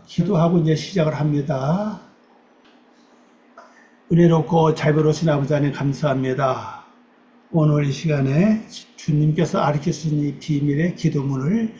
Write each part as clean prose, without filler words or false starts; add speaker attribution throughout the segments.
Speaker 1: 기도하고 이제 시작을 합니다. 은혜롭고 자비로우신 아버지 하나님 감사합니다. 오늘 이 시간에 주님께서 가르치신 이 비밀의 기도문을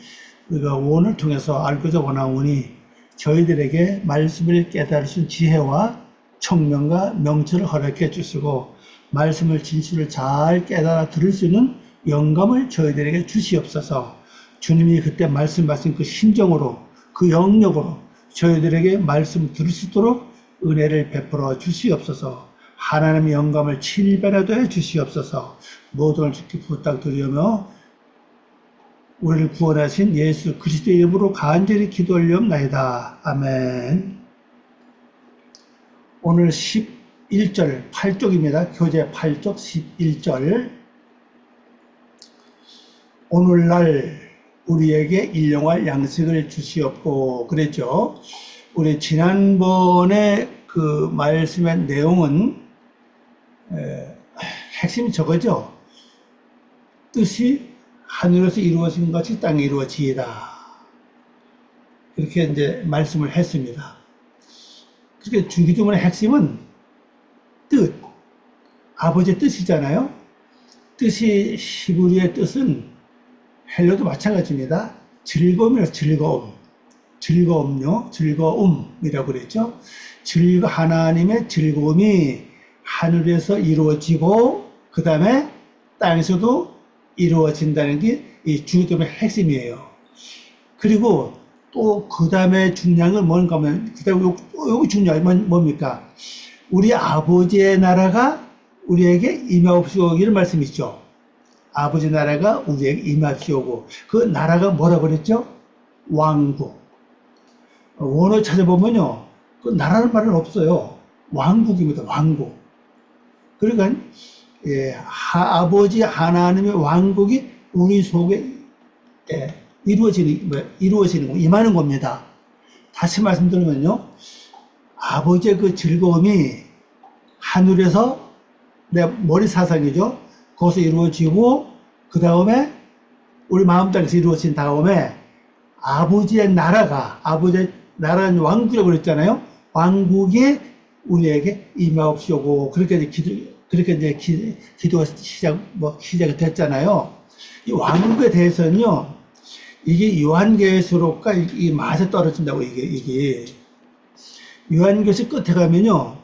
Speaker 1: 우리가 원을 통해서 알고자 원하오니 저희들에게 말씀을 깨달으신 지혜와 청명과 명철을 허락해 주시고 말씀을 진실을 잘 깨달아 들을 수 있는 영감을 저희들에게 주시옵소서. 주님이 그때 말씀하신 그 심정으로 그 영역으로 저희들에게 말씀 들을 수 있도록 은혜를 베풀어 주시옵소서. 하나님의 영감을 친별하게 해 주시옵소서. 모든 주께 부탁드리며 우리를 구원하신 예수 그리스도의 이름으로 간절히 기도하옵나이다. 아멘. 오늘 11절 8쪽입니다. 교재 8쪽 11절. 오늘날 우리에게 일용할 양식을 주시옵고 그랬죠. 우리 지난번에 그 말씀의 내용은 핵심이 저거죠. 뜻이 하늘에서 이루어진 것이 땅에 이루어지이다. 그렇게 이제 말씀을 했습니다. 그러니까 주기도문의 핵심은 뜻, 아버지의 뜻이잖아요. 뜻이 히브리의 뜻은 헬라도 마찬가지입니다. 즐거움이라서 즐거움이라고 그랬죠. 하나님의 즐거움이 하늘에서 이루어지고 그 다음에 땅에서도 이루어진다는 게 이 주기도문의 핵심이에요. 그리고 또 그 다음에 중요한 건 뭔가 하면 그 다음에 여기 중요한 건 뭡니까? 우리 아버지의 나라가 우리에게 임하옵시오기를 말씀이죠. 아버지 나라가 우리에게 임하옵시오고 그 나라가 뭐라고 그랬죠? 왕국. 원어 찾아보면요. 그 나라는 말은 없어요. 왕국입니다. 왕국. 그러니까 아버지 하나님의 왕국이 우리 속에 이루어지는 임하는 겁니다. 다시 말씀드리면요. 아버지의 그 즐거움이 하늘에서 내 머리 사상이죠. 거기서 이루어지고 그 다음에 우리 마음 땅에서 이루어진 다음에 아버지의 나라는 왕국이라고 그랬잖아요. 왕국이 우리에게 임하옵시오고 그렇게 이제 기도가 시작이 됐잖아요. 이 왕국에 대해서는요, 이게 요한계시록과 이 맛에 떨어진다고 이게 요한계시 끝에 가면요,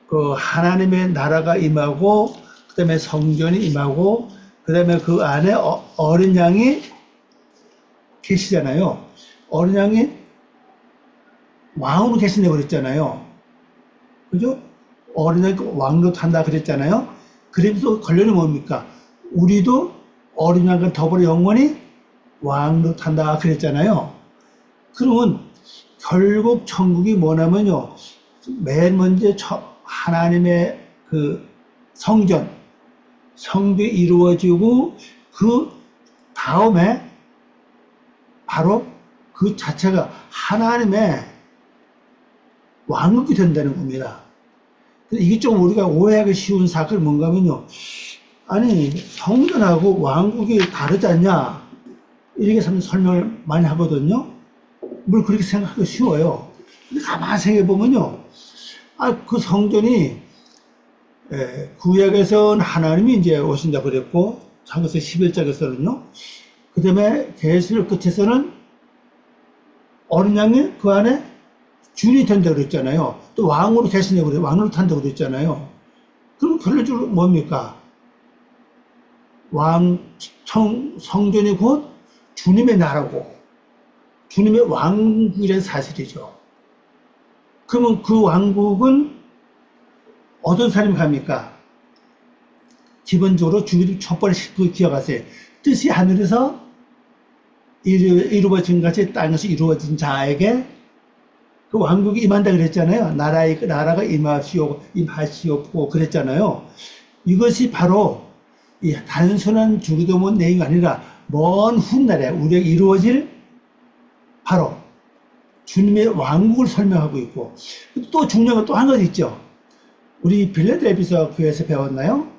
Speaker 1: 그 하나님의 나라가 임하고 그 다음에 성전이 임하고 그 다음에 그 안에 어린 양이 계시잖아요. 어린 양이 왕으로 계신다고 그랬잖아요. 그죠? 어린 양이 왕으로 한다 그랬잖아요. 그래서 관련이 뭡니까? 우리도 어린 양과 더불어 영원히 왕으로 탄다 그랬잖아요. 그러면 결국 천국이 뭐냐면요. 맨 먼저 하나님의 그 성전이 이루어지고 그 다음에 바로 그 자체가 하나님의 왕국이 된다는 겁니다. 이게 좀 우리가 오해하기 쉬운 사건이 뭔가 하면요. 아니 성전하고 왕국이 다르지 않냐 이렇게 설명을 많이 하거든요. 뭘 그렇게 생각하기 쉬워요. 근데 가만히 생각해보면요. 그 성전이 구약에서는 하나님이 이제 오신다 그랬고 창세기 11장에서는요. 그 다음에 계시록 끝에서는 어린 양이 그 안에 주인이 된다고 그랬잖아요. 또 왕으로 계신다고 그래요. 왕으로 탄다고 그랬잖아요. 그럼 결론적으로 뭡니까? 성전이 곧 주님의 나라고 주님의 왕국이라는 사실이죠. 그러면 그 왕국은 어떤 사람이 갑니까? 기본적으로 주기도 첫 번째 기억하세요. 뜻이 하늘에서 이루어진 것이 땅에서 이루어진 자에게 그 왕국이 임한다 그랬잖아요. 나라가 임하시옵고 그랬잖아요. 이것이 바로 이 단순한 주기도문 내용이 아니라 먼 훗날에 우리에게 이루어질 바로 주님의 왕국을 설명하고 있고 또 중요한 건 또 한 가지 있죠. 우리 빌라델피아 교회에서 배웠나요?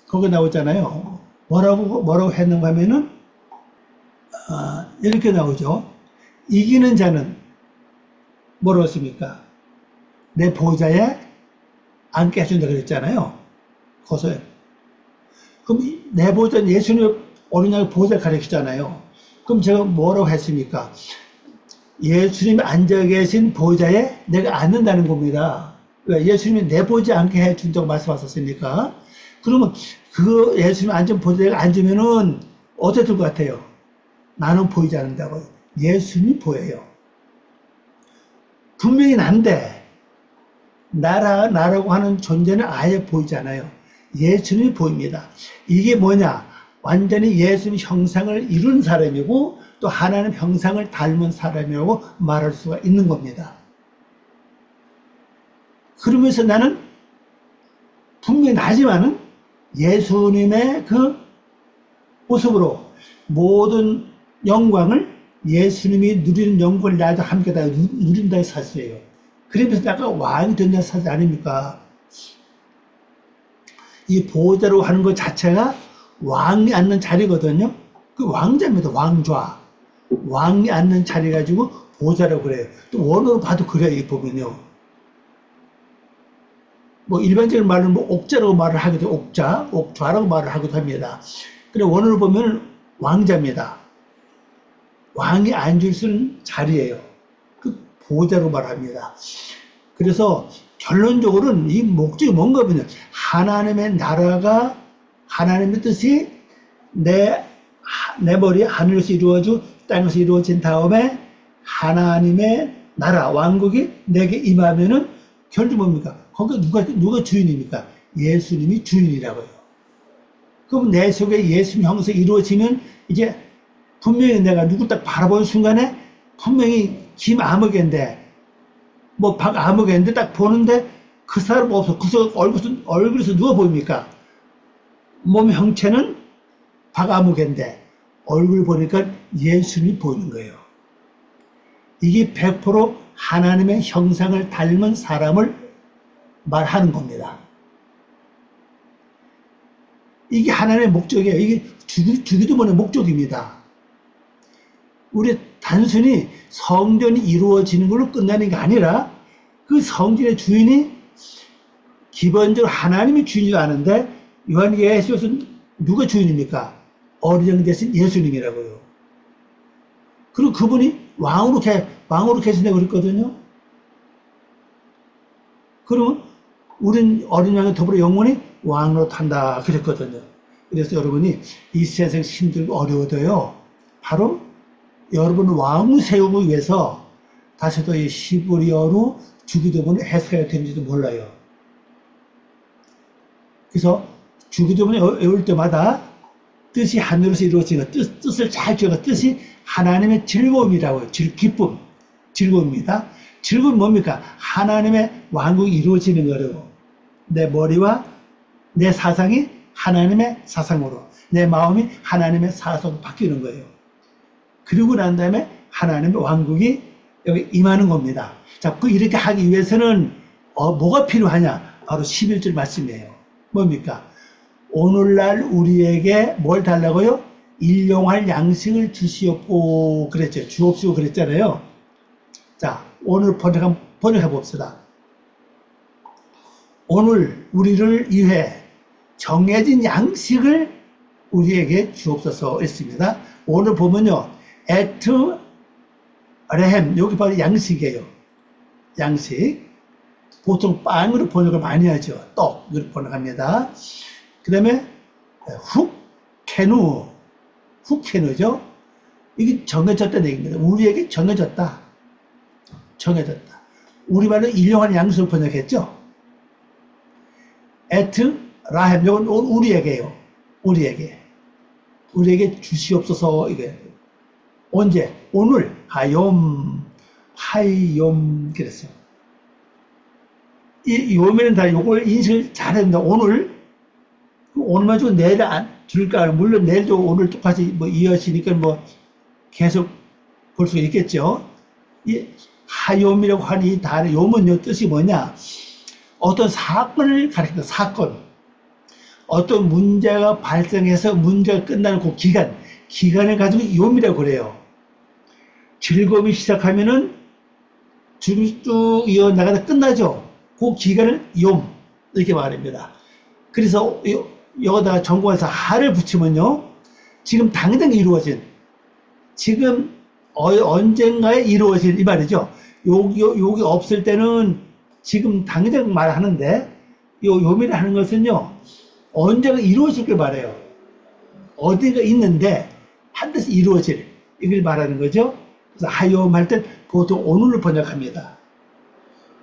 Speaker 1: 거기 나오잖아요. 뭐라고 했는가 하면은 이렇게 나오죠. 이기는 자는 뭐라고 했습니까? 내 보좌에 앉게 해준다 그랬잖아요. 거기서. 그럼 내 보좌는 예수님의 어린 양의 보좌를 가리키잖아요. 그럼 제가 뭐라고 했습니까? 예수님이 앉아 계신 보좌에 내가 앉는다는 겁니다. 왜? 예수님이 내 보좌에 앉게 해준다고 말씀하셨으니까. 그러면 그 예수님이 앉은 보좌에 앉으면은 어떻게 될 것 같아요? 나는 보이지 않는다고요. 예수님이 보여요. 분명히 난데 나라고 하는 존재는 아예 보이지 않아요. 예수님이 보입니다. 이게 뭐냐? 완전히 예수님 형상을 이룬 사람이고 또 하나님 형상을 닮은 사람이라고 말할 수가 있는 겁니다. 그러면서 나는 분명히 나지만은 예수님의 그 모습으로 모든 영광을 예수님이 누리는 영광을 나도 함께 다 누린다는 사실이에요. 그러면서 내가 왕이 된다는 사실 아닙니까? 이 보호자로 하는 것 자체가 왕이 앉는 자리거든요. 그 왕자입니다. 왕좌. 왕이 앉는 자리 가지고 보호자라고 그래요. 또 원어로 봐도 그래요. 이 보면요. 뭐 일반적인 말은 뭐 옥자라고 말을 하기도 옥자, 옥좌라고 말을 하기도 합니다. 그래 원어로 보면 왕자입니다. 왕이 앉을 수 있는 자리예요. 그 보호자로 말합니다. 그래서 결론적으로는 이 목적이 뭔가 보면 하나님의 나라가 하나님의 뜻이 내 머리에 하늘에서 이루어지고 땅에서 이루어진 다음에 하나님의 나라 왕국이 내게 임하면은 결국 뭡니까? 거기 누가 주인입니까? 예수님이 주인이라고요. 그럼 내 속에 예수님 형상이 이루어지면 이제 분명히 내가 누굴 딱 바라보는 순간에 분명히 김 아무개인데 뭐 박 아무개인데 딱 보는데 그 사람 없어. 그 얼굴에서 누가 보입니까? 몸 형체는 박 아무개인데 얼굴 보니까 예수님이 보이는 거예요. 이게 100% 하나님의 형상을 닮은 사람을 말하는 겁니다. 이게 하나님의 목적이에요. 이게 주기도문의 목적입니다. 우리 단순히 성전이 이루어지는 걸로 끝나는 게 아니라 그 성전의 주인이 기본적으로 하나님이 주인이 아는데 요한계시록에서는 누가 주인입니까? 어린 양 대신 예수님이라고요. 그리고 그분이 왕으로 계신다고 그랬거든요. 그러면 우린 어린 양의 더불어 영원히 왕으로 탄다 그랬거든요. 그래서 여러분이 이 세상 힘들고 어려워도요. 바로 여러분 왕을 세우기 위해서 다시 또 이 히브리어로 주기도문을 해석해야 되는지도 몰라요. 그래서 주기도문을 외울 때마다 뜻이 하늘에서 이루어지는 뜻을 잘 기억하 뜻이 하나님의 즐거움이라고요. 기쁨, 즐거움입니다. 즐거움이 뭡니까? 하나님의 왕국이 이루어지는 거라고. 내 머리와 내 사상이 하나님의 사상으로, 내 마음이 하나님의 사상으로 바뀌는 거예요. 그리고 난 다음에 하나님의 왕국이 여기 임하는 겁니다. 자, 이렇게 하기 위해서는 뭐가 필요하냐? 바로 11절 말씀이에요. 뭡니까? 오늘날 우리에게 뭘 달라고요? 일용할 양식을 주시옵고 그랬죠. 주옵시고 그랬잖아요. 자, 오늘 번역해 봅시다. 오늘 우리를 위해 정해진 양식을 우리에게 주옵소서 했습니다. 오늘 보면요. 에트 레헴 여기 바로 양식이에요. 양식. 보통 빵으로 번역을 많이 하죠. 떡으로 번역합니다. 그 다음에 훅케누죠. 이게 정해졌다는 얘기입니다. 우리에게 정해졌다. 우리말로 일용할 양식을 번역했죠. 에트 라헴 이건 우리에게요. 우리에게 주시옵소서 이게 언제? 오늘 하욤 그랬어요. 이 요면은 다 요걸 인식을 잘해야 된다. 오늘만 주고 내일 안 줄까? 물론 내일도 오늘 똑같이 뭐 이어지니까 뭐 계속 볼 수가 있겠죠. 이 하욤이라고 하는 이 단어 요문요 뜻이 뭐냐? 어떤 사건을 가리킨다. 사건. 어떤 문제가 발생해서 문제가 끝나는 그 기간을 가지고 욤이라고 그래요. 즐거움이 시작하면은 쭉 이어나가다 끝나죠. 그 기간을 욤 이렇게 말합니다. 그래서 여기다가 전공에서 하를 붙이면요, 지금 당장 이루어진, 지금 언젠가에 이루어질 이 말이죠. 여기 없을 때는 지금 당장 말하는데, 요미를 하는 것은요, 언젠가 이루어질 걸 말해요. 어디가 있는데 반드시 이루어질, 이걸 말하는 거죠. 그래서 하욤 할 때 보통 오늘을 번역합니다.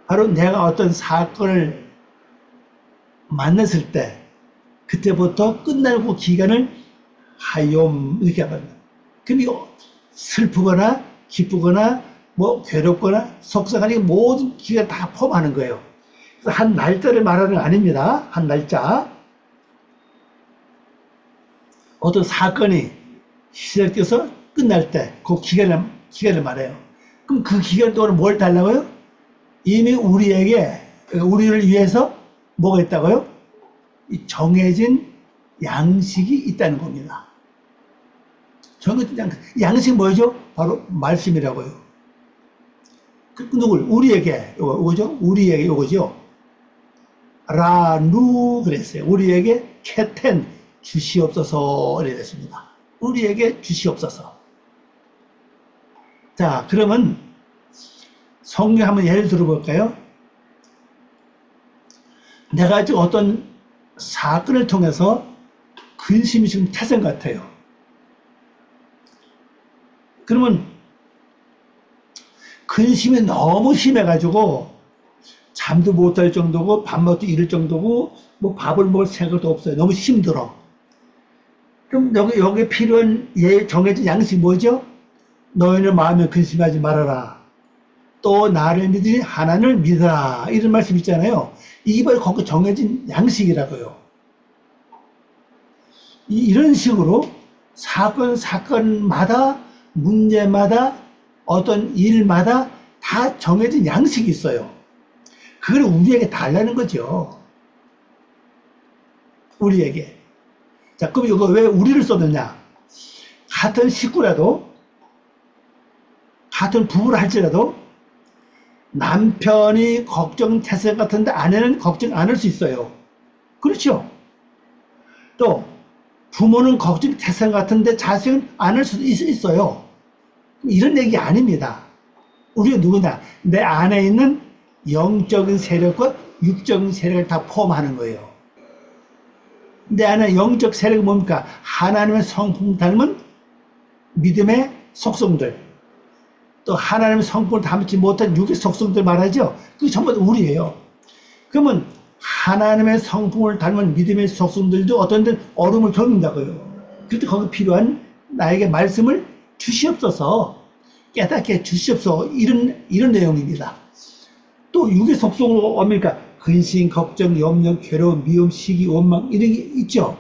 Speaker 1: 바로 내가 어떤 사건을 만났을 때, 그때부터 끝나는 그 기간을 하욤 이렇게 합니다. 그럼 슬프거나 기쁘거나 뭐 괴롭거나 속상하니 모든 기간 다 포함하는 거예요. 그래서 한 날짜를 말하는 거 아닙니다. 한 날짜. 어떤 사건이 시작돼서 끝날 때 그 기간을 말해요. 그럼 그 기간 동안 뭘 달라고요? 이미 우리를 위해서 뭐가 있다고요? 정해진 양식이 있다는 겁니다. 정해진 양식 뭐죠? 바로 말씀이라고요. 누굴? 우리에게, 요거죠? 우리에게 요거죠? 라누 그랬어요. 우리에게 케텐 주시옵소서 이랬습니다. 우리에게 주시옵소서. 자, 그러면 성경 한번 예를 들어볼까요? 내가 지금 어떤 사건을 통해서 근심이 지금 태생 같아요. 그러면 근심이 너무 심해가지고 잠도 못 잘 정도고 밥맛도 잃을 정도고 뭐 밥을 먹을 생각도 없어요. 너무 힘들어. 그럼 여기 필요한 정해진 양식이 뭐죠? 너희는 마음에 근심하지 말아라. 또 나를 믿으니 하나님을 믿어라. 이런 말씀 있잖아요. 이게 바로 거기 정해진 양식이라고요. 이런 식으로 사건마다 문제마다 어떤 일마다 다 정해진 양식이 있어요. 그걸 우리에게 달라는 거죠. 우리에게. 자, 그럼 이거 왜 우리를 썼느냐? 같은 식구라도, 같은 부부를 할지라도 남편이 걱정 태생 같은데 아내는 걱정 안 할 수 있어요. 그렇죠? 또 부모는 걱정 태생 같은데 자식은 안 할 수도 있어요. 이런 얘기 아닙니다. 우리가 누구냐? 내 안에 있는 영적인 세력과 육적인 세력을 다 포함하는 거예요. 내 안에 영적 세력이 뭡니까? 하나님의 성품 닮은 믿음의 속성들, 또 하나님의 성품을 담지 못한 육의 속성들 말하죠. 그게 전부 다 우리예요. 그러면 하나님의 성품을 닮은 믿음의 속성들도 어떤 데는 어려움을 겪는다고요. 그때 거기 필요한 나에게 말씀을 주시옵소서, 깨닫게 주시옵소서, 이런 내용입니다. 또 육의 속성으로 뭡니까? 근심, 걱정, 염려, 괴로움, 미움, 시기, 원망 이런 게 있죠.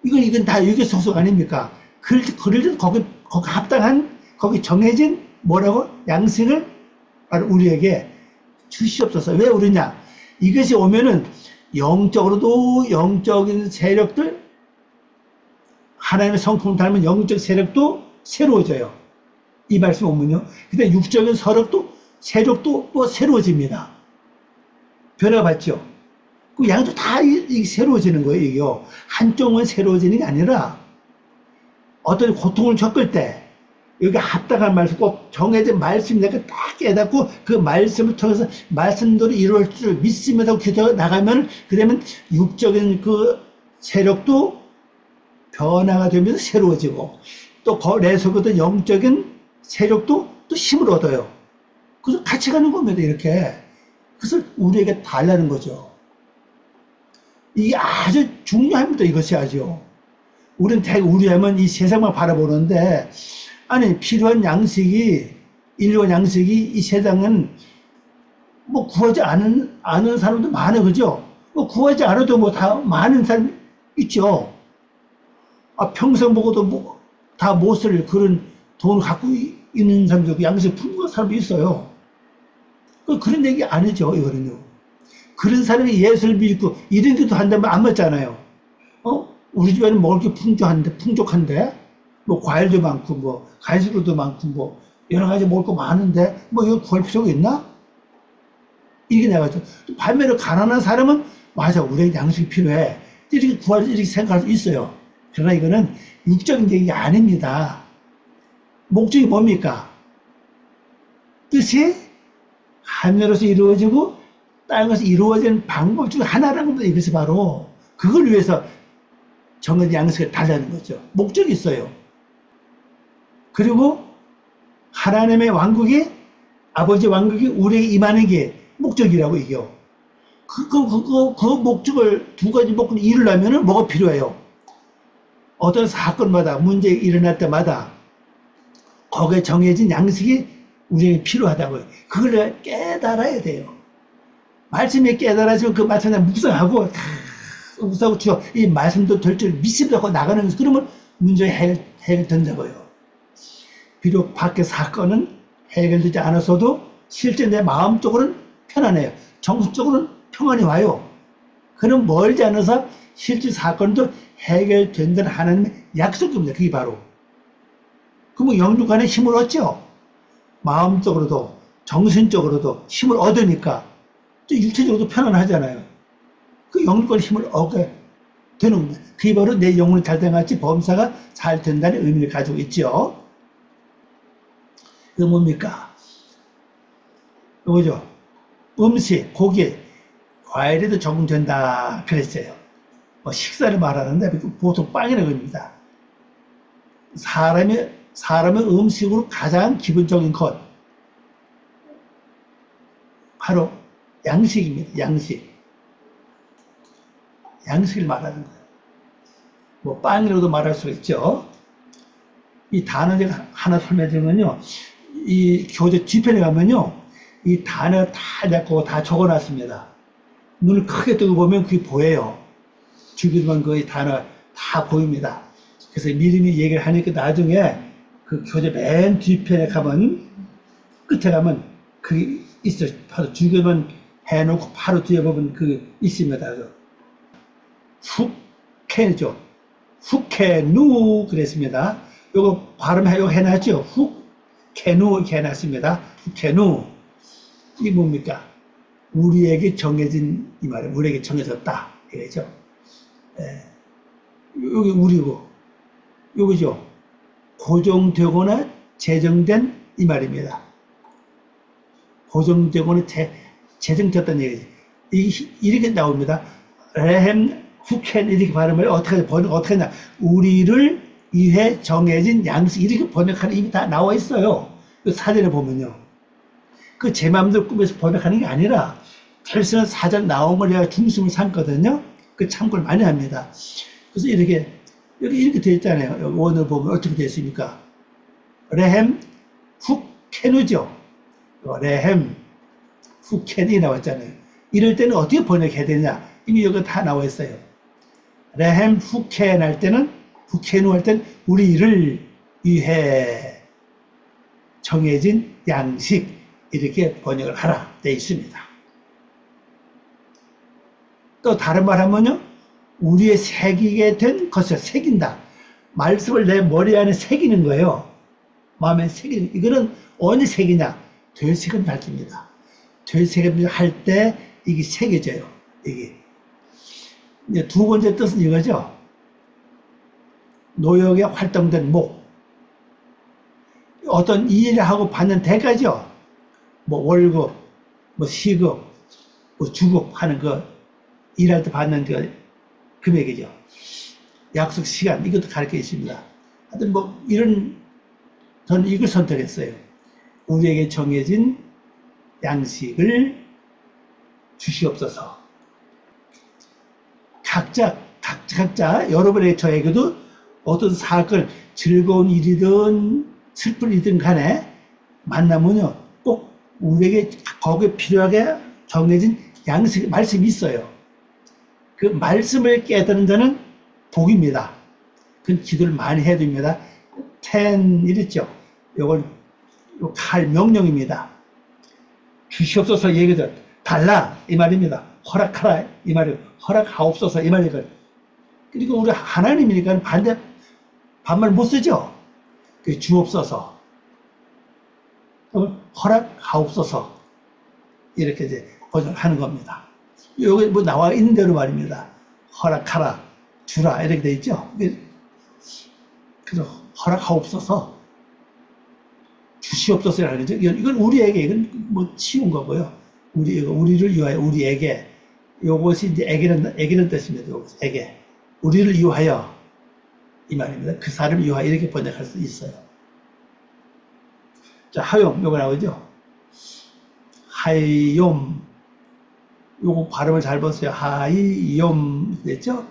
Speaker 1: 이건 다 육의 속성 아닙니까? 그럴 때 거기 합당한, 거기 정해진 뭐라고? 양식을 바로 우리에게 주시옵소서. 왜 그러냐? 이것이 오면은 영적으로도 영적인 세력들, 하나님의 성품을 닮은 영적 세력도 새로워져요. 이 말씀 오면요. 근데 육적인 세력도 또 새로워집니다. 변화받죠. 그 양도 다 새로워지는 거예요, 이게요. 한쪽은 새로워지는 게 아니라 어떤 고통을 겪을 때 여기 합당한 말씀, 꼭 정해진 말씀 내가 딱 깨닫고 그 말씀을 통해서 말씀대로 이루어질 줄 믿으면서 기도해 나가면, 그러면 육적인 그 세력도 변화가 되면서 새로워지고, 또 내 속에도 영적인 세력도 또 힘을 얻어요. 그래서 같이 가는 겁니다, 이렇게. 그래서 우리에게 달라는 거죠. 이게 아주 중요합니다, 이것이 아주. 우리 하면 이 세상만 바라보는데, 아니, 필요한 양식이, 인류의 양식이 이 세상은 뭐 구하지 않은 사람도 많아요, 그죠? 뭐 구하지 않아도 뭐 다 많은 사람 있죠. 평생 먹어도 다 못 쓸 그런 돈을 갖고 있는 사람도, 양식 풍부한 사람도 있어요. 그런 얘기 아니죠, 이거는요. 그런 사람이 예수를 믿고 이런 기도 한다면 안 맞잖아요. 우리 집에는 먹을 게 풍족한데, 뭐 과일도 많고, 뭐 간식도 많고, 뭐 여러 가지 먹을 거 많은데 뭐 이거 구할 필요가 있나? 이렇게 나가죠. 반면에 가난한 사람은 맞아, 우리에게 양식이 필요해. 이렇게 구할 이렇게 생각할 수 있어요. 그러나 이거는 육적인 얘기가 아닙니다. 목적이 뭡니까? 뜻이 하늘에서 이루어지고 땅에서 이루어지는 방법 중 하나라는 겁니다. 이것이 바로 그걸 위해서 정해진 양식을 달라는 거죠. 목적이 있어요. 그리고 하나님의 왕국이, 아버지 왕국이 우리에게 임하는 게 목적이라고 이겨. 그 목적을, 두 가지 목적을 이루려면 뭐가 필요해요? 어떤 사건마다, 문제 일어날 때마다 거기에 정해진 양식이 우리에게 필요하다고요. 그걸 깨달아야 돼요. 말씀이 깨달아지면 그 말씀에 묵상하고 주어 이 말씀도 될 줄 믿습니다. 나가는 거죠. 그러면 문제 해결된다고요. 비록 밖의 사건은 해결되지 않았어도 실제 내 마음적으로는 편안해요. 정신적으로는 평안이 와요. 그럼 멀지 않아서 실제 사건도 해결된다는 하나님의 약속입니다. 그게 바로. 그러면 영육 안에 힘을 얻죠. 마음적으로도 정신적으로도 힘을 얻으니까 또 육체적으로도 편안하잖아요. 그 영육 안에 힘을 얻게 되는 겁니다. 그게 바로 내 영혼이 잘 된 같이 범사가 잘 된다는 의미를 가지고 있죠. 이거 뭡니까? 이거죠. 음식, 고기, 과일에도 적용된다 그랬어요. 뭐 식사를 말하는데 보통 빵이라고 합니다. 사람의 음식으로 가장 기본적인 것 바로 양식입니다. 양식을 말하는 거예요. 뭐 빵이라고도 말할 수 있죠. 이 단어 제가 하나 설명해 드리면요, 이 교재 뒤편에 가면요, 이 단어 다 잡고 다 적어놨습니다. 눈을 크게 뜨고 보면 그게 보여요. 주변만 그 단어 다 보입니다. 그래서 미리미리 얘기를 하니까 나중에 그 교재 맨 뒤편에 가면, 끝에 가면 그게 있어요. 바로 주변만 해놓고 바로 뒤에 보면 그게 있습니다. 훅해죠. 훅해누 그랬습니다. 요거 발음하려고 해놨죠. 훅해누 이렇게 해놨습니다. 훅해누. 이게 뭡니까? 우리에게 정해진, 이 말은 우리에게 정해졌다 이거죠. 예. 여기 우리고 요거죠. 고정되거나 제정된 이 말입니다. 고정되거나 제정됐다는 얘기죠. 이렇게 나옵니다. 레헴 후켄 이렇게 발음을 어떻게 하냐? 우리를 위해 정해진 양식 이렇게 번역하는 이미 다 나와 있어요. 그 사전에 보면요. 그 제 마음대로 꾸며서 번역하는 게 아니라 텔스는 사전 나온 걸 내가 중심을 삼거든요. 그 참고를 많이 합니다. 그래서 이렇게 되어 있잖아요. 원을 보면 어떻게 되어 있습니까? 레헴 후켄우죠. 레헴 후켄이 나왔잖아요. 이럴 때는 어떻게 번역해야 되냐? 이미 여기 다 나와 있어요. 레헴 후켄 할 때는, 후켄우 할 때는 우리를 위해 정해진 양식 이렇게 번역을 하라 되어 있습니다. 또 다른 말 하면요, 우리의 새기게 된 것을 새긴다. 말씀을 내 머리 안에 새기는 거예요. 마음에 새기는. 이거는 언제 새기냐? 되새김 할 때입니다. 되새김 할 때 이게 새겨져요. 이게. 이제 두 번째 뜻은 이거죠. 노역에 활동된 목. 어떤 일을 하고 받는 대가죠. 뭐 월급, 뭐 시급, 뭐 주급 하는 거, 일할 때 받는 그 금액이죠. 약속 시간, 이것도 가르쳐 있습니다. 하여튼 뭐 저는 이걸 선택했어요. 우리에게 정해진 양식을 주시옵소서. 각자 여러분의 저에게도 어떤 사건, 즐거운 일이든 슬픈 일이든 간에 만나면요, 꼭 우리에게 거기에 필요하게 정해진 양식, 말씀이 있어요. 그 말씀을 깨닫는 자는 복입니다. 그 기도를 많이 해야 됩니다. 10 이랬죠. 요건 칼 명령입니다. 주시옵소서 얘기죠. 달라 이 말입니다. 허락하라 이 말이에요. 허락하옵소서 이 말이에요. 그리고 우리 하나님이니까 반말 못 쓰죠. 그 주옵소서. 허락하옵소서. 이렇게 이제 번역하는 겁니다. 여기 뭐 나와 있는 대로 말입니다. 허락하라, 주라, 이렇게 돼 있죠. 그래서 허락하옵소서, 주시옵소서라는 거죠. 이건 우리에게, 이건 뭐 쉬운 거고요. 우리를 위하여, 우리에게. 요것이 이제 에게는 뜻입니다. 요것, 에게. 우리를 위하여. 이 말입니다. 그 사람을 위하여 이렇게 번역할 수 있어요. 자, 하욤, 요거 나오죠? 하욤. 요거 발음을 잘 보세요. 하욤. 됐죠?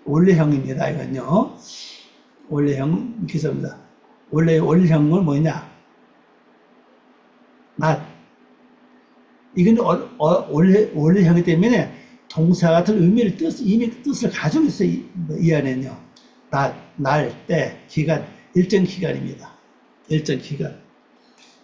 Speaker 1: 원래형입니다. 이건요. 원래형 기서입니다. 원래형은 뭐냐? 낫. 이건 원래형이기 때문에 동사 같은 이미 뜻을 가지고 있어요. 이 안에는요. 낫, 날, 때, 기간, 일정 기간입니다. 일정 기간.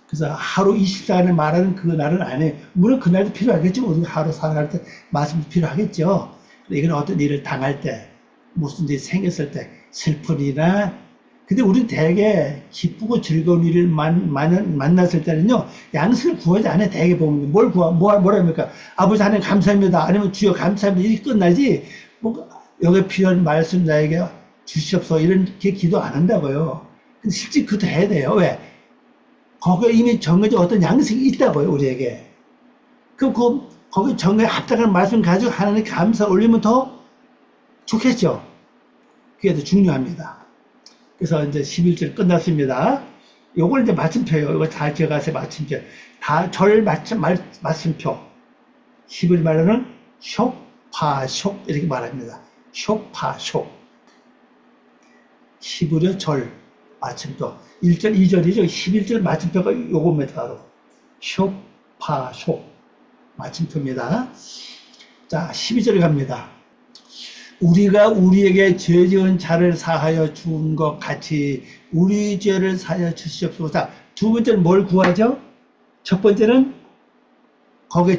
Speaker 1: 그래서 하루 24시간을 말하는 그 날은 아니에요. 물론 그 날도 필요하겠죠. 우리가 하루 살아갈 때 말씀도 필요하겠죠. 이건 어떤 일을 당할 때, 무슨 일이 생겼을 때, 슬픈 일이나, 근데 우리는 되게 기쁘고 즐거운 일을 만났을 때는요, 양식을 구하지 않아요. 되게 보면. 뭐랍니까? 아버지 하나님 감사합니다. 아니면 주여 감사합니다. 이렇게 끝나지, 뭐, 여기 필요한 말씀 나에게 주시옵소서. 이렇게 기도 안 한다고요. 근데 실제 그것도 해야 돼요. 왜? 거기에 이미 정해진 어떤 양식이 있다고요, 우리에게. 그럼 거기 정해에 합당한 말씀 가지고 하나님 감사 올리면 더 좋겠죠. 그게 더 중요합니다. 그래서 이제 11절 끝났습니다. 요걸 이제 마침표예요. 이거 다 기억하세요. 마침표. 다 절 마침표. 11 말로는 쇼파쇼 이렇게 말합니다. 쇼파쇼. 11의 절 마침표. 1절, 2절이죠. 11절 마침표가 요겁니다. 바로. 쇼파쇼 마침표입니다. 자, 12절 갑니다. 우리가 우리에게 죄 지은 자를 사하여 준 것 같이 우리 죄를 사하여 주시옵소서. 두 번째는 뭘 구하죠? 첫 번째는 거기에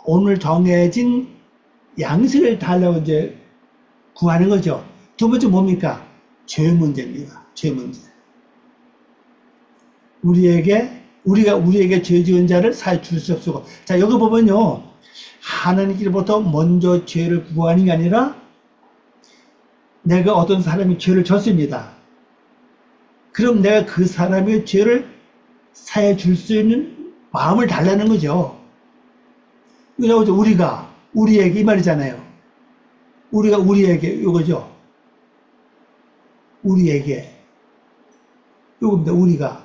Speaker 1: 오늘 정해진 양식을 달라고 이제 구하는 거죠. 두 번째 뭡니까? 죄 문제입니다. 죄 문제. 우리가 우리에게 죄 지은 자를 사하여 주시옵소서. 자, 여기 보면요. 하나님께로부터 먼저 죄를 구하는 게 아니라 내가 어떤 사람이 죄를 졌습니다. 그럼 내가 그 사람의 죄를 사해 줄 수 있는 마음을 달라는 거죠. 이거 나오죠. 우리에게 이 말이잖아요. 우리에게 이거죠. 우리에게 이겁니다.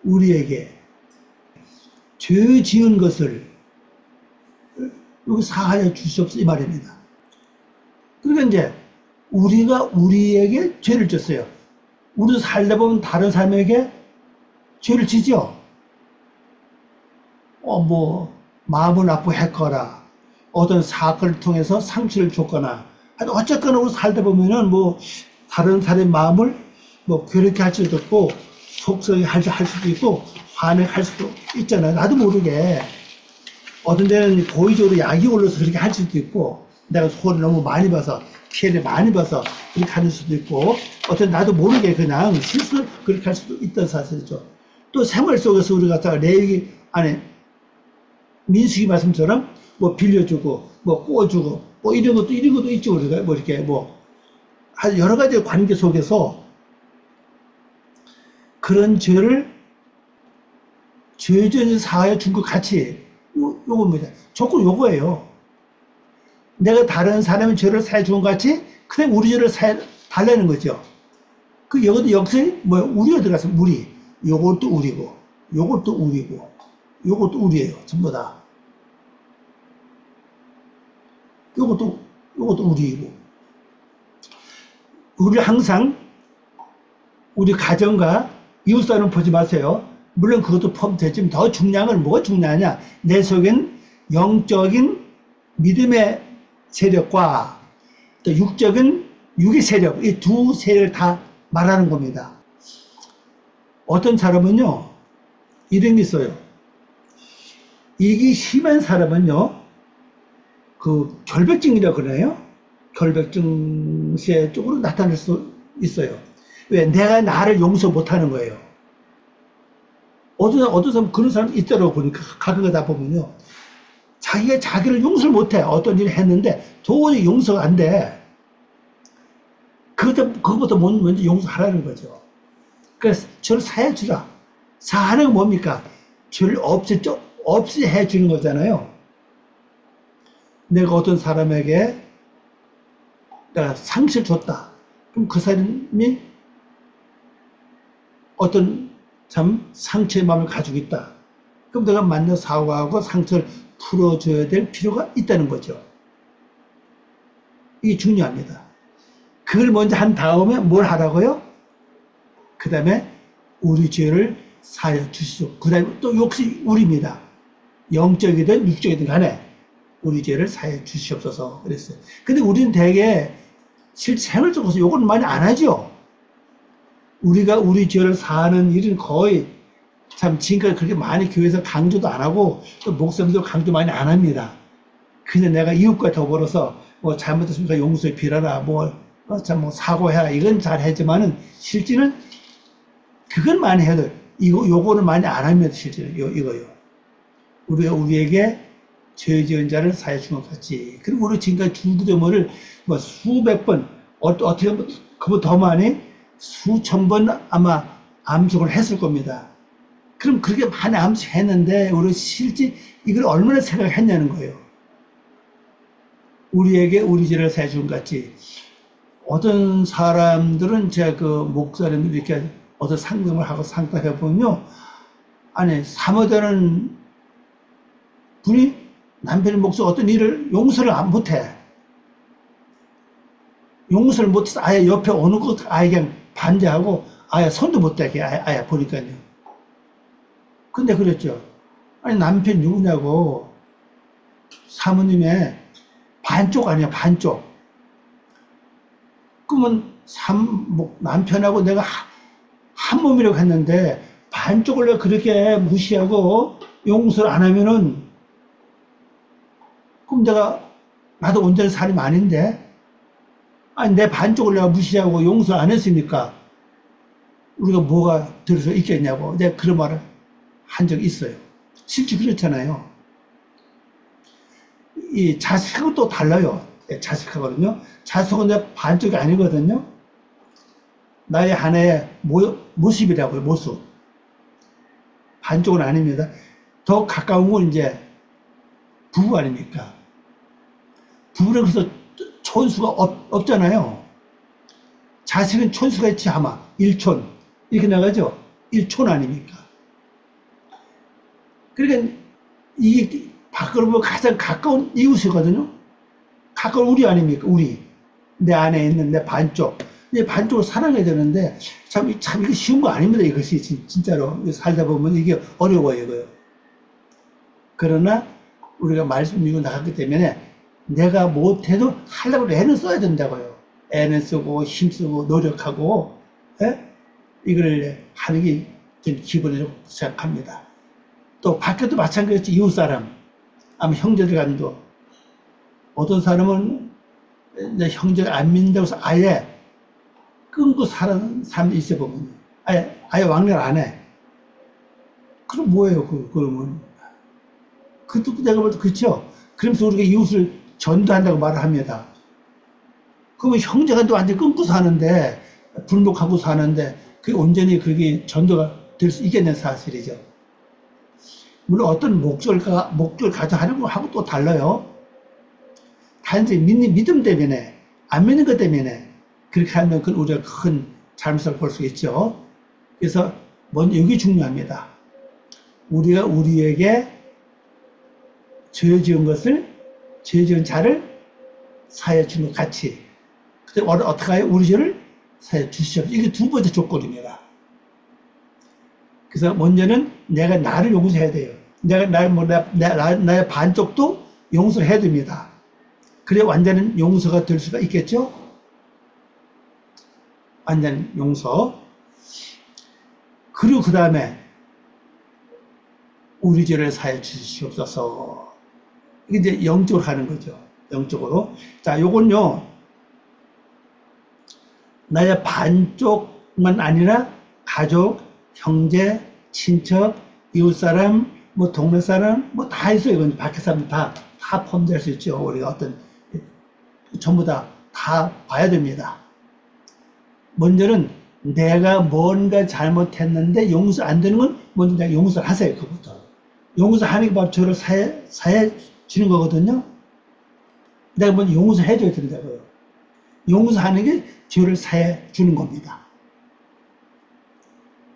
Speaker 1: 우리에게 죄 지은 것을 여기 사하여 주시옵소서 이 말입니다. 그러니까 이제 우리가 우리에게 죄를 졌어요. 우리도 살다 보면 다른 사람에게 죄를 지죠. 마음을 나쁘했거나 어떤 사건을 통해서 상처를 줬거나 어쨌거나 우리 살다 보면은 다른 사람의 마음을 괴롭게 할 수도 있고 속썩이 할 수도 있고 화내할 수도 있잖아요. 나도 모르게. 어떤 데는 고의적으로 약이 올라서 그렇게 할 수도 있고, 내가 소리를 너무 많이 봐서, 피해를 많이 봐서 그렇게 하는 수도 있고, 어떤 나도 모르게 그냥 실수를 그렇게 할 수도 있다는 사실이죠. 또 생활 속에서 우리가 레위기 안에 민수기 말씀처럼 빌려주고, 꼬주고, 이런 것도 있죠. 우리가 이렇게 여러 가지 관계 속에서 그런 죄를 죄전을 사하여 준 것 같이 요겁니다. 조건 요거예요. 내가 다른 사람의 죄를 사해 준 것 같이 그냥 우리 죄를 사해 달라는 거죠. 여기도 역시 우리가 들어가서 우리. 요것도 우리고, 요것도 우리고, 요것도 우리예요. 전부 다. 요것도 우리이고. 우리 항상 우리 가정과 이웃사람 보지 마세요. 물론 그것도 포함되지만 더 중요한 건 뭐가 중요하냐? 내 속엔 영적인 믿음의 세력과 또 육의 세력, 이 두 세력을 다 말하는 겁니다. 어떤 사람은요, 이런 게 있어요. 이게 심한 사람은요, 결백증이라고 그러나요? 결백증세 쪽으로 나타날 수 있어요. 왜? 내가 나를 용서 못하는 거예요. 어떤 사람, 그런 사람 있더라고 보니까, 가끔 가다 보면요. 자기가 자기를 용서를 못해. 어떤 일을 했는데, 도저히 용서가 안 돼. 그것부터 먼저 용서하라는 거죠. 그래서 저를 사해 주라. 사하는 건 뭡니까? 죄를 없이 해 주는 거잖아요. 내가 어떤 사람에게 내가 상처를 줬다. 그럼 그 사람이 어떤 참 상처의 마음을 가지고 있다. 그럼 내가 만나 사과하고 상처를 풀어줘야 될 필요가 있다는 거죠. 이게 중요합니다. 그걸 먼저 한 다음에 뭘 하라고요? 그 다음에 우리 죄를 사하여 주시오. 그 다음에 또 역시 우리입니다. 영적이든 육적이든 간에 우리 죄를 사하여 주시옵소서 그랬어요. 근데 우리는 되게 실생활 속에서 요건 많이 안 하죠. 우리가 우리 죄를 사하는 일은 거의 참 지금까지 그렇게 많이 교회에서 강조도 안 하고 또 목사님도 강조 많이 안 합니다. 그냥 내가 이웃과 더불어서 뭐 잘못했으니까 용서해 빌어라 뭐 사과해라 이건 잘 하지만은 실제는 그건 많이 해도 요거는 많이 안 합니다. 실제는 이거요. 우리가 우리에게 죄 지은 자를 사해 준 것 같이. 그리고 우리 지금까지 주기도문을 뭐 수백 번, 어떻게 보면 그보다 더 많이 수천 번 아마 암송을 했을 겁니다. 그럼 그렇게 많이 암송했는데 우리 실제 이걸 얼마나 생각했냐는 거예요. 우리에게 우리 죄를 사해 준 것 같이. 어떤 사람들은 제가 그 목사님들 이렇게 어떤 상담을 하고 상담해 보면요. 아니, 사모되는 분이 남편이 목사 어떤 일을 용서를 못해. 용서를 못해서 아예 옆에 어느 것 아예 그냥 반대하고 아예 손도 못 대게 아예 보니까요. 근데 그랬죠. 아니, 남편 누구냐고. 사모님의 반쪽 아니야, 반쪽. 그러면 남편하고 내가 한 몸이라고 했는데 반쪽을 내가 그렇게 무시하고 용서를 안 하면은 그럼 나도 온전히 사람이 아닌데 아니 내 반쪽을 내가 무시하고 용서 안 했으니까 우리가 뭐가 들어서 있겠냐고 내가 그런 말을 한 적이 있어요. 실제 그렇잖아요. 이 자식하고 또 달라요. 자식하거든요. 자식은 내 반쪽이 아니거든요. 나의 하나의 모습이라고요, 모습. 반쪽은 아닙니다. 더 가까운 건 이제 부부 아닙니까? 부부는 그래서 촌수가 없잖아요. 자식은 촌수가 있지 아마 1촌 이렇게 나가죠. 1촌 아닙니까? 그러니까 이게 밖으로 보면 가장 가까운 이웃이거든요. 가까운 우리 아닙니까? 우리. 내 안에 있는 내 반쪽. 내 반쪽을 사랑해야 되는데 참 이게 쉬운 거 아닙니다. 이것이 진짜로 살다 보면 이게 어려워요. 이거요. 그러나 우리가 말씀 읽고 나갔기 때문에 내가 못해도 하려고 애는 써야 된다고요. 애는 쓰고 힘쓰고 노력하고 이걸 하는 게 기본이라고 생각합니다. 또 밖에도 마찬가지지. 이웃사람 아마 형제들 간도 어떤 사람은 내 형제가 안 믿는다고 해서 아예 끊고 사는 사람도 있어 보면 아예 왕래를 안 해. 그럼 뭐예요? 그러면 그것도 내가 볼 때 그렇죠. 그러면서 우리가 이웃을 전도한다고 말을 합니다. 그러면 형제간도 완전히 끊고 사는데 불목하고 사는데 그게 온전히 그게 전도가 될 수 있겠는 사실이죠. 물론 어떤 목적을 가져 하는 거하고 또 달라요. 단지 믿음 때문에 안 믿는 것 때문에 그렇게 하면 그건 우리가 큰 잘못을 볼 수 있죠. 그래서 먼저 여기 중요합니다. 우리가 우리에게 죄 지은 자를 사해 주는 것 같이. 그때 어떻게 해요? 우리 죄를 사해 주시옵소서. 이게 두 번째 조건입니다. 그래서 먼저는 내가 나를 용서해야 돼요. 나의 반쪽도 용서를 해야 됩니다. 그래 완전한 용서가 될 수가 있겠죠? 완전 용서. 그리고 그 다음에 우리 죄를 사해 주시옵소서. 이게 이제 영적으로 하는 거죠. 영적으로. 자, 요건요. 나의 반쪽만 아니라 가족, 형제, 친척, 이웃 사람, 뭐 동네 사람, 뭐 다 있어요. 이건 밖에 사람 다 포함될 수 있죠. 우리가 어떤 전부 다 봐야 됩니다. 먼저는 내가 뭔가 잘못했는데 용서 안 되는 건 먼저 내가 용서를 하세요. 그부터. 용서하는 게 바로 저를 사해 주는 거거든요. 내가 먼저 용서해 줘야 된다고요. 용서하는 게 죄를 사해 주는 겁니다.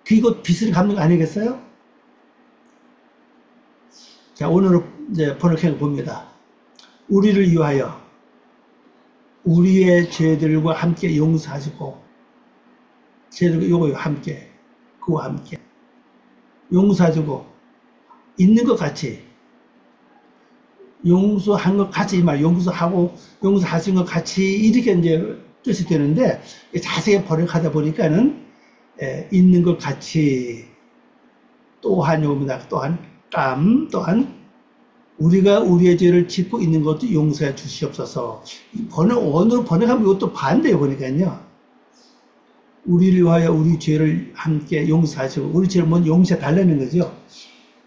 Speaker 1: 그리고 빚을 갚는 거 아니겠어요? 자, 오늘 이제 번역해 봅니다. 우리를 위하여 우리의 죄들과 함께 용서하시고, 죄들과 요거 함께, 그와 함께 용서하시고, 있는 것 같이, 용서한 것 같이, 이 말, 용서하고, 용서하신 것 같이, 이렇게 이제 뜻이 되는데, 자세히 번역하다 보니까는, 있는 것 같이, 또한 요겁니다. 또한, 우리가 우리의 죄를 짚고 있는 것도 용서해 주시옵소서. 원어로 번역하면 이것도 반대에 보니까요. 우리를 위하여 우리 죄를 함께 용서하시고, 우리 죄를 먼저 용서해 달라는 거죠.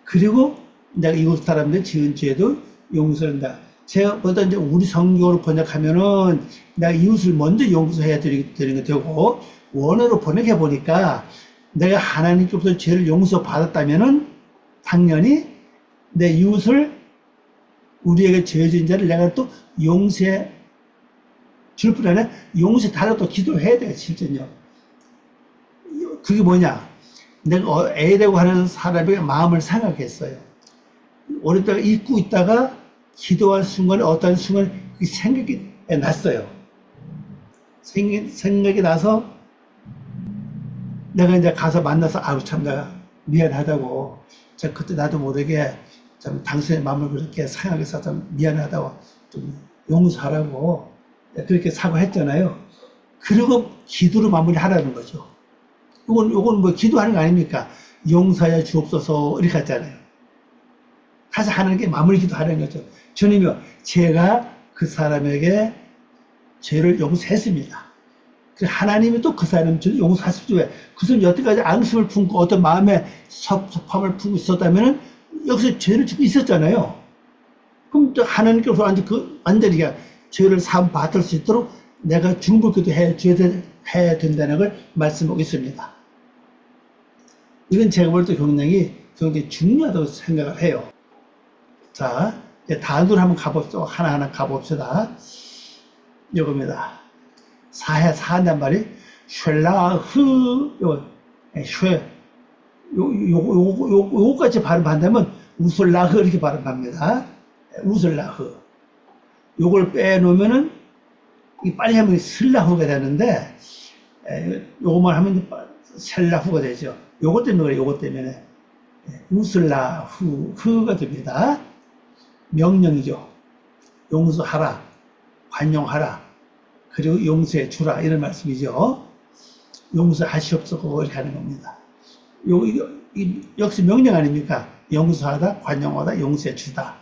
Speaker 1: 그리고 내가 이웃 사람들 지은 죄도 용서한다. 제가 보다 이제 우리 성경으로 번역하면은 내가 이웃을 먼저 용서해야 되는 게 되고, 원어로 번역해 보니까 내가 하나님께로부터 죄를 용서받았다면은 당연히 내 이웃을, 우리에게 죄 지은 자를 내가 또 용서해 줄 뿐 아니라 용서해 달라고 또 기도해야 돼요, 실전요. 그게 뭐냐? 내가 A라고 하는 사람의 마음을 생각했어요. 오랫동안 잊고 있다가 기도할 순간에 어떤 순간에 그 생각이 났어요. 생각이 나서 내가 이제 가서 만나서, 아우, 참, 내가 미안하다고. 그때 나도 모르게 참 당신의 마음을 그렇게 생각해서 좀 미안하다고, 좀 용서하라고 그렇게 사과했잖아요. 그리고 기도로 마무리하라는 거죠. 요건 뭐 기도하는 거 아닙니까? 용서하여 주옵소서 이렇게 했잖아요. 가서 하는 게 마무리 기도하는 거죠. 주님이요, 제가 그 사람에게 죄를 용서했습니다. 하나님이 또 그 사람 죄를 용서하십시오. 왜? 그 사람이 여태까지 앙심을 품고 어떤 마음에 섭섭함을 품고 있었다면은 여기서 죄를 짓고 있었잖아요. 그럼 또 하나님께서 완전히 죄를 사함 받을 수 있도록 내가 중보기도 해야 된다는 걸 말씀하고 있습니다. 이건 제가 볼 때 굉장히 중요하다고 생각을 해요. 자, 단어로 한번 가봅시다. 하나하나 가봅시다. 이겁니다. 사한단 말이, 쉘라흐, 요거까지 발음한다면, 우슬라흐, 이렇게 발음합니다. 우슬라흐. 요걸 빼놓으면은, 빨리 하면 슬라후가 되는데, 요것만 하면 셀라후가 되죠. 요것 때문에 그래요, 요것 때문에. 우슬라후, 흐가 됩니다. 명령이죠. 용서하라, 관용하라, 그리고 용서해 주라, 이런 말씀이죠. 용서하시옵소서 이렇게 하는 겁니다. 역시 명령 아닙니까? 용서하다, 관용하다, 용서해 주다,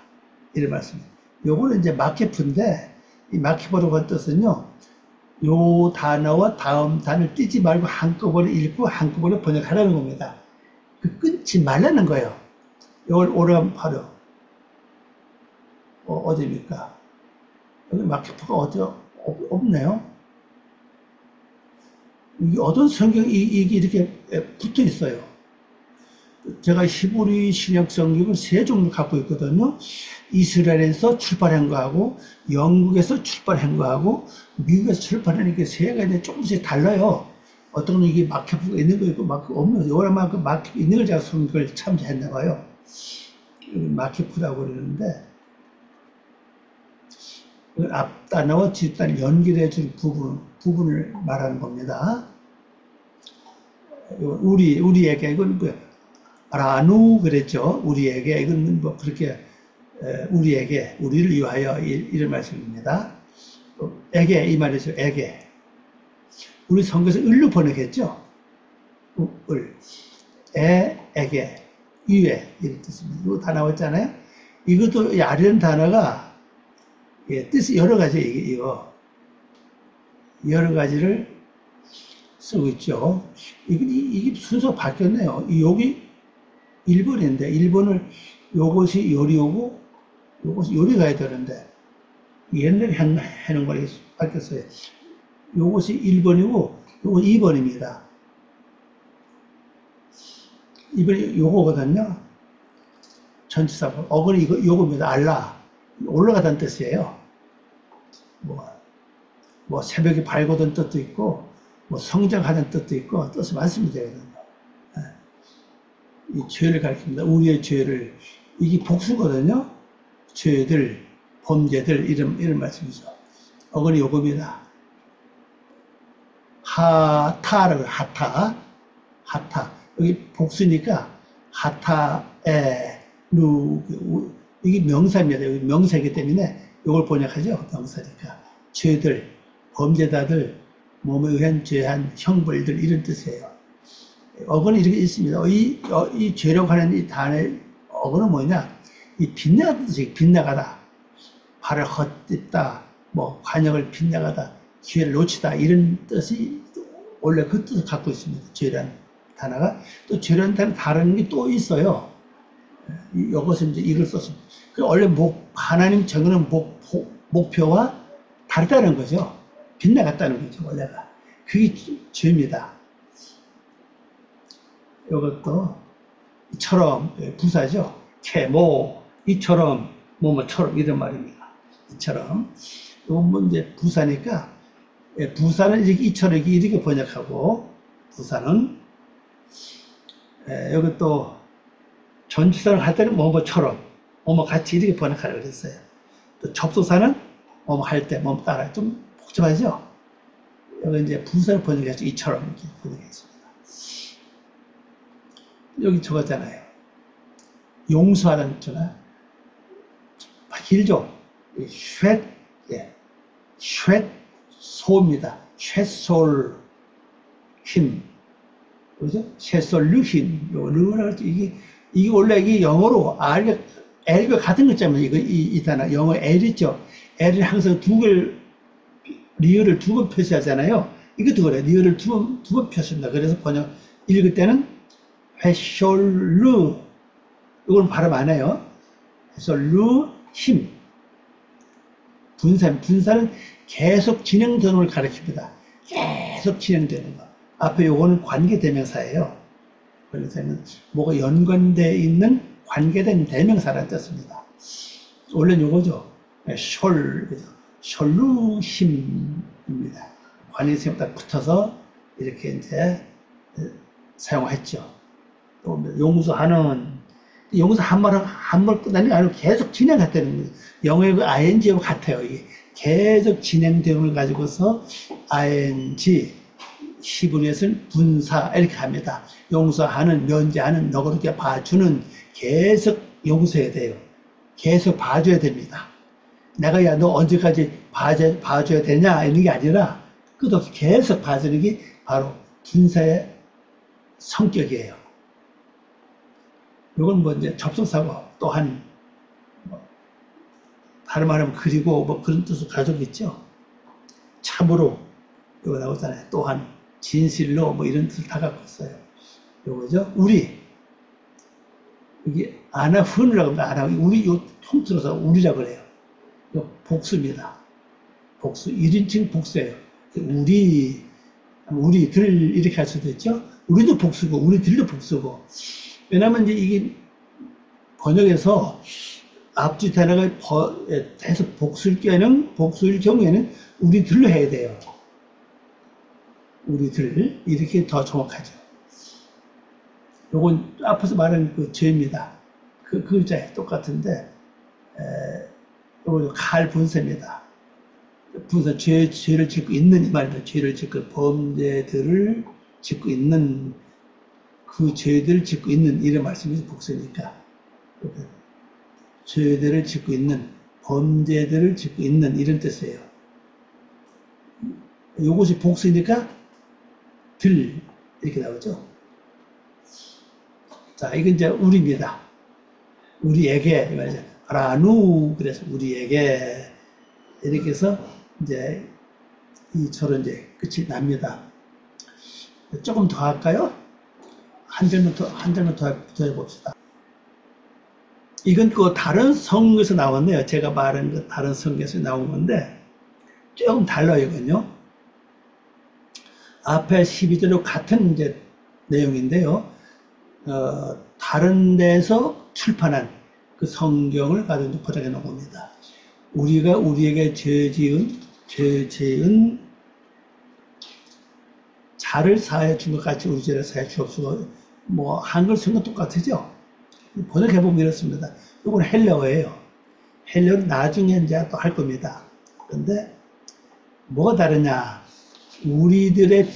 Speaker 1: 이런 말씀입니다. 요거는 이제 마케프인데, 이 마케프라고 한 뜻은요, 요 단어와 다음 단어를 띄지 말고 한꺼번에 읽고 한꺼번에 번역하라는 겁니다. 끊지 말라는 거예요. 이걸 오래 바로 어디입니까? 여기 마케프가 없네요. 이게 어떤 성경이 이게 이렇게 붙어 있어요. 제가 히브리 신약 성경을 세 종류 갖고 있거든요. 이스라엘에서 출판한 거하고, 영국에서 출판한 거하고, 미국에서 출판한 게 세 가지 조금씩 달라요. 어떤 건 이게 마케프가 있는 거 있고, 마케프가 없는 거, 요만큼 마케프 있는 걸 제가 성경을 참조했나 봐요. 마케프라고 그러는데, 앞단어와 뒷단을 연결해 줄 부분을 말하는 겁니다. 우리에게, 이건 뭐, 라누 그랬죠. 우리에게, 이건 뭐 그렇게, 우리에게, 우리를 위하여, 이런 말씀입니다. 에게, 이 말이죠. 에게. 우리 성경에서 을로 번역했죠. 에게, 위에, 이런 뜻입니다. 이거 다 나왔잖아요. 이것도, 아리라는 단어가, 뜻이 여러 가지, 이거. 여러 가지를 쓰고 있죠. 이게 순서 바뀌었네요. 여기, 1번인데 1번을 요것이 요리오고 요것이 요리 가야 되는데 옛날에 해놓은 걸 바뀌었어요. 요것이 1번이고 요거 2번입니다. 2번이 요거거든요. 전치사 어근이 요겁니다. 알라 올라가다는 뜻이에요. 뭐 새벽이 밝거든 뜻도 있고 뭐 성장하는 뜻도 있고 뜻이 많습니다. 이 죄를 가리킵니다. 우리의 죄를 이게 복수거든요. 죄들, 범죄들 이런 말씀이죠. 어근이 요겁니다. 하타라고 해요. 하타 여기 복수니까 하타에 누 이게 명사입니다. 여기 명사이기 때문에 이걸 번역하죠. 명사니까 죄들, 범죄자들, 몸에 의한 죄한 형벌들 이런 뜻이에요. 어근이 이렇게 있습니다. 이 죄라고 하는 이 단어의 어근은 뭐냐? 이 빗나가다 뜻이에요. 빗나가다, 발을 헛딛다, 뭐 관역을 빗나가다, 기회를 놓치다 이런 뜻이 원래 그 뜻을 갖고 있습니다. 죄라는 단어가 또 죄라는 단어 다른 게 또 있어요. 이것은 이제 이걸 썼습니다. 원래 하나님 정하는 목표와 다르다는 거죠. 빗나갔다는 거죠. 원래가 그게 죄입니다. 이것도 이처럼 부사죠. 캐모 이처럼 뭐뭐처럼 이런 말입니다. 이처럼 이건 이제 부사니까 부사는 이렇게 이처럼 이렇게 번역하고 부사는 여기 또 전치사를 할 때는 뭐뭐처럼 뭐뭐 같이 이렇게 번역하려고 그랬어요. 또 접속사는 뭐뭐 할 때 뭐뭐 따라 좀 복잡하죠. 여기 이제 부사를 번역해서 이처럼 이렇게 번역했습니다. 여기 적었잖아요. 용서하는 있잖아요. 길죠. 쉣, 쉣 소입니다. 쉣솔 힘, 그죠? 쉣솔 힘, 이게 원래 이게 영어로 L과 같은 거잖아요. 이 단어 영어 L 있죠. L은 항상 리을을 두 번 표시하잖아요. 이것도 그래. 리을을 두 번 표시합니다. 그래서 읽을 때는 회솔루 이건 발음 안 해요. 회솔루 힘. 분사는 계속 진행되는 걸 가리킵니다. 계속 진행되는 거. 앞에 요거는 관계대명사예요. 그래서 뭐가 연관되어 있는 관계된 대명사라는 뜻입니다. 원래는 요거죠. 숄루 힘입니다. 관계대명사 딱 붙어서 이렇게 이제 사용했죠. 또 용서하는 한말 끝나는 게 아니고 계속 진행했다는 거예요. 영어의 그 ing하고 같아요. 이게 계속 진행되는 걸 가지고서 ing, 히브리에서는 분사 이렇게 합니다. 용서하는, 면제하는, 너그럽게 봐주는 계속 용서해야 돼요. 계속 봐줘야 됩니다. 내가 야 너 언제까지 봐줘야 되냐 이런 게 아니라 끝없이 계속 봐주는 게 바로 분사의 성격이에요. 이건 뭐 이제 접속사고 또한 다른 말하면 그리고 뭐 그런 뜻을 가지고 있죠. 참으로 이거 나오잖아요. 또한 진실로 뭐 이런 뜻을 다 갖고 있어요. 요거죠. 우리 이게 아나훈이라고 합니다. 아나훈 우리 요 통틀어서 우리라고 그래요. 요 복수입니다. 복수 1인칭 복수예요. 우리들 이렇게 할 수도 있죠. 우리도 복수고 우리들도 복수고. 왜냐면 이제 이게 번역에서 앞뒤 단어가 계속 복수일 경우에는 우리들로 해야 돼요. 우리들 이렇게 더 정확하죠. 요건 앞에서 말한 그 죄입니다. 그 글자에 똑같은데 요거 칼 분사입니다. 분사 죄를 짓고 있는 이 말입니다. 죄를 짓고 범죄들을 짓고 있는 그 죄들을 짓고 있는 이런 말씀이 복수니까 죄들을 짓고 있는 범죄들을 짓고 있는 이런 뜻이에요. 이것이 복수니까 들 이렇게 나오죠. 자, 이건 이제 우리입니다. 우리에게 말이죠. 라누 그래서 우리에게 이렇게 해서 이제 이처럼 이제 끝이 납니다. 조금 더 할까요? 한 절만 더 해봅시다. 이건 그 다른 성경에서 나왔네요. 제가 말한 그 다른 성경에서 나온 건데 조금 달라요, 이건요. 앞에 12절로 같은 이제 내용인데요. 다른 데서 출판한 그 성경을 가지고 포장해 놓은 겁니다. 우리가 우리에게 죄 지은 자를 사하여 준 것 같이 우리 죄를 사하여 주옵소서. 뭐 한글 성경 똑같으죠? 번역해보면 이렇습니다. 이건 헬라어예요. 헬라어는 나중에 이제 또 할 겁니다. 그런데 뭐가 다르냐? 우리들의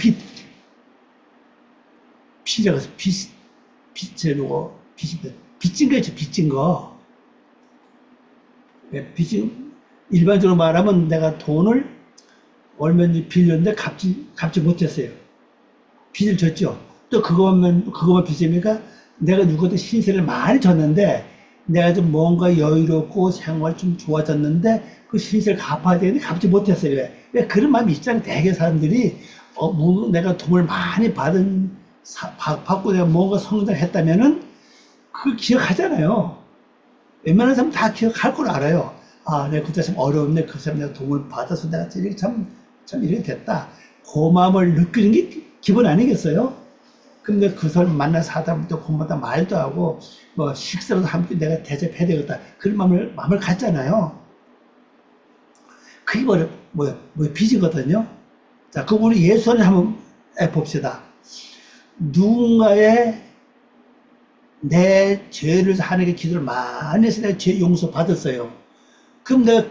Speaker 1: 빚이라고 해서 빚으로 빚진 거죠. 빚진 거. 빚은 일반적으로 말하면 내가 돈을 얼마인지 빌렸는데 갚지 못했어요. 빚을 졌죠. 또 그것만 빚입니까? 내가 누구한테 신세를 많이 졌는데 내가 좀 뭔가 여유롭고 생활 좀 좋아졌는데 그 신세를 갚아야 되는데 갚지 못했어요. 왜 그런 마음이 있잖아요. 대개 사람들이 내가 돈을 많이 받고 내가 뭔가 성장했다면은 그걸 기억하잖아요. 웬만한 사람 다 기억할 걸 알아요. 아, 내가 그때 참 어려운데 그 사람 내가 돈을 받아서 내가 이렇게 참 이렇게 됐다. 그 마음을 느끼는 게 기본 아니겠어요? 근데 그 사람 만나서 하다 보면 또 공부하다 말도 하고 뭐 식사로도 함께 내가 대접해야 되겠다. 그런 마음을 갖잖아요. 그게 뭐야 빚이거든요. 자, 그 우리 예수 안에 한번 봅시다. 누군가의 내 죄를 하나님께 기도를 많이 해서 내가 죄 용서 받았어요. 그럼 내가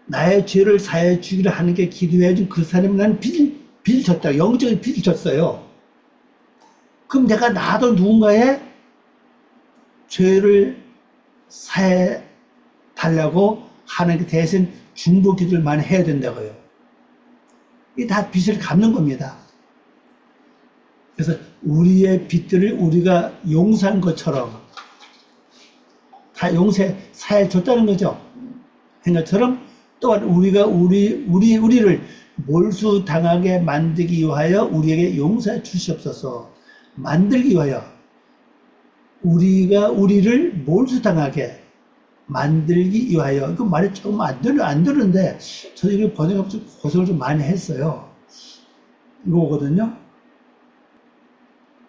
Speaker 1: 나의 죄를 사해 주기를 하나님께 기도해 준 그 사람이 나는 빚을 졌다. 영적인 빚을 졌어요. 그럼 나도 누군가의 죄를 사해 달라고 하나님께 대신 중보 기도를 많이 해야 된다고요. 이게 다 빚을 갚는 겁니다. 그래서 우리의 빚들을 우리가 용서한 것처럼 다 사해 줬다는 거죠. 한 것처럼 또한 우리가 우리를 몰수당하게 만들기 위하여 우리에게 용서해 주시옵소서. 만들기 위하여 우리를 몰수당하게 만들기 위하여. 그 말이 조금 안 되는데 저도 이걸 번역하면서 고생을 좀 많이 했어요. 이거거든요.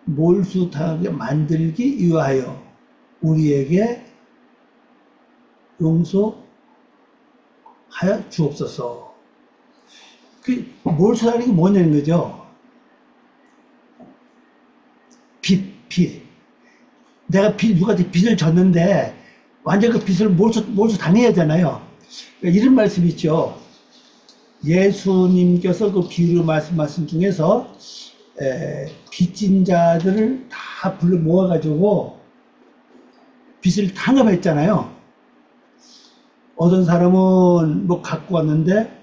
Speaker 1: 몰수당하게 만들기 위하여 우리에게 용서하여 주옵소서. 그 몰수하는 게 뭐냐는 거죠. 빚. 내가 누구한테 빚을 졌는데 완전 그 빚을 몰수 당해야 되잖아요. 이런 말씀이 있죠. 예수님께서 그 비유로 말씀 중에서 빚진 자들을 다 불러 모아가지고 빚을 탕감했잖아요. 어떤 사람은 뭐 갖고 왔는데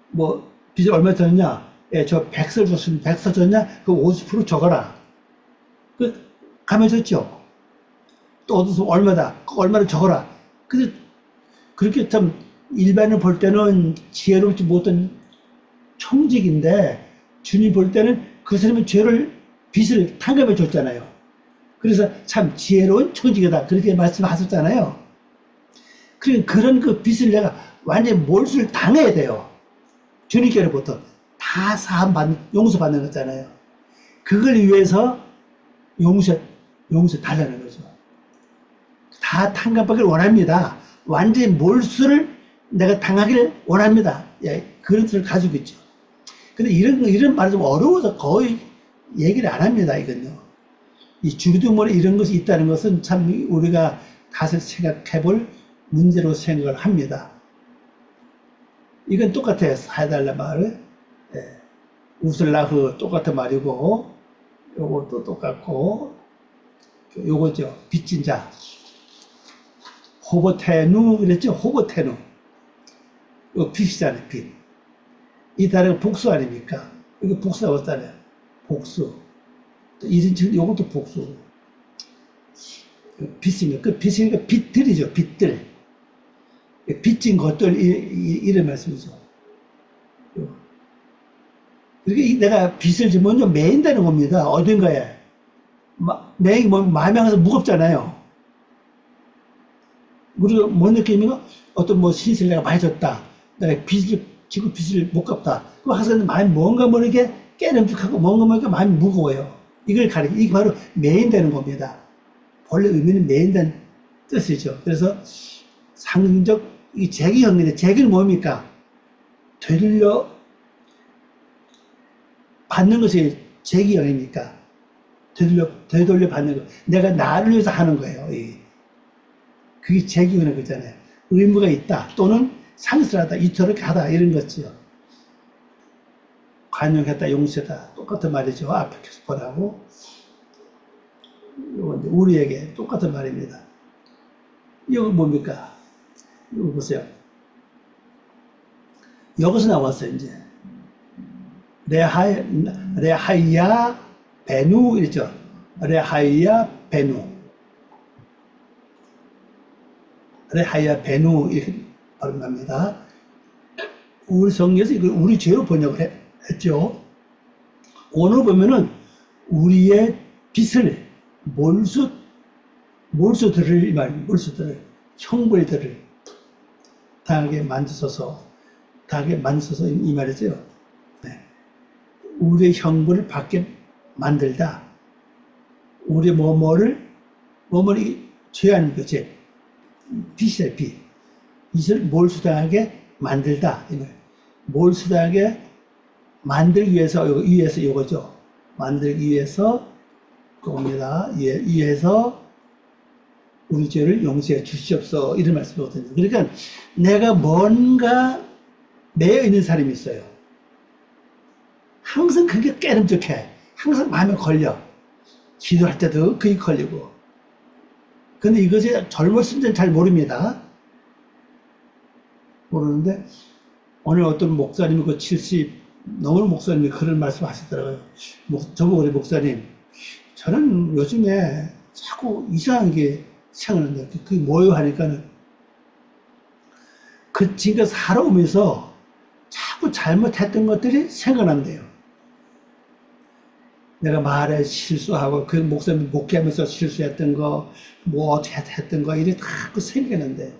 Speaker 1: 뭐 빚을 얼마 졌냐? 저 100설 줬으면 100설 줬냐? 그 50% 적어라. 그 감해줬죠. 또 어디서 얼마다? 그 얼마를 적어라. 근데 그렇게 참 일반을 볼 때는 지혜롭지 못한 청직인데 주님 볼 때는 그 사람의 빚을 탕감해 줬잖아요. 그래서 참 지혜로운 청직이다. 그렇게 말씀하셨잖아요. 그런 그 빚을 내가 완전히 몰수를 당해야 돼요. 주님께로부터 다 용서받는 거잖아요. 그걸 위해서 용서 달라는 거죠. 다 탕감받기를 원합니다. 완전히 몰수를 내가 당하기를 원합니다. 예, 그런 뜻을 가지고 있죠. 근데 이런 말이 좀 어려워서 거의 얘기를 안 합니다, 이건요. 이 주기도문에 이런 것이 있다는 것은 참 우리가 다시 생각해 볼 문제로 생각을 합니다. 이건 똑같아요. 사해달라 말을. 예. 우슬라흐 똑같은 말이고, 요것도 똑같고, 요거죠. 빚진 자. 호보테누, 그랬죠? 호보테누. 이거 빚이잖아요, 빚. 이 단어가 복수 아닙니까? 이거 복수라고 했잖아요. 복수. 또 요것도 복수. 빚입니다. 그 빚이니까 빚들이죠, 빚들. 빚진 것들, 이런 말씀이죠. 이렇게 내가 빚을 지면요, 매인다는 겁니다. 어딘가에. 마음이 가서 무겁잖아요. 우리가 뭔 느낌이가 어떤 뭐 신세를 내가 많이 졌다. 내가 지구 빚을 못 갚다. 그럼 항상 마음이 뭔가 모르게 깨름직하고 뭔가 모르게 마음이 무거워요. 이걸 가리켜, 이게 바로 매인되는 겁니다. 본래 의미는 매인다는 뜻이죠. 그래서 상징적, 이 재기형인데, 재기는 뭡니까? 되돌려 받는 것이 재기형이니까. 되돌려 받는 거. 내가 나를 위해서 하는 거예요. 그게 재기형인 거잖아요. 의무가 있다. 또는 상실하다, 이토록 하다, 이런 거지요. 관용했다, 용서했다. 똑같은 말이죠. 앞에 계속 보라고. 우리에게 똑같은 말입니다. 이거 뭡니까? 이거 보세요. 여기서 나왔어요, 이제. 레하이야 베누, 이랬죠. 레하이야 베누. 레하이야 베누, 이렇게 발음합니다. 우리 성경에서 이걸 우리 죄로 번역을 했죠. 오늘 보면은 우리의 빚을, 몰수들을, 형벌들을 당하게 만드소서, 이 말이죠. 네. 우리의 형벌을 받게 만들다. 우리의 뭐뭐를 죄하는 거지. 빚이다, 빚. 이것을 몰수당하게 만들다. 몰수당하게 만들기 위해서, 이거죠. 만들기 위해서, 그겁니다. 위해서 우리 죄를 용서해 주시옵소서. 이런 말씀이거든요. 그러니까 내가 뭔가 매여 있는 사람이 있어요. 항상 그게 깨름직해. 항상 마음에 걸려. 기도할 때도 그게 걸리고. 근데 이것이 젊었을 때는 잘 모릅니다. 모르는데, 오늘 어떤 목사님이 그 70 넘은 목사님이 그런 말씀 하시더라고요. 저보고 그래, 목사님. 저는 요즘에 자꾸 이상한 게 생각나는데, 그게 뭐예요? 하니까는, 지금까지 살아오면서 자꾸 잘못했던 것들이 생각난대요. 내가 말에 실수하고, 그 목사님 목회하면서 실수했던 거, 뭐 어떻게 했던 거, 이게 다 생각나는데.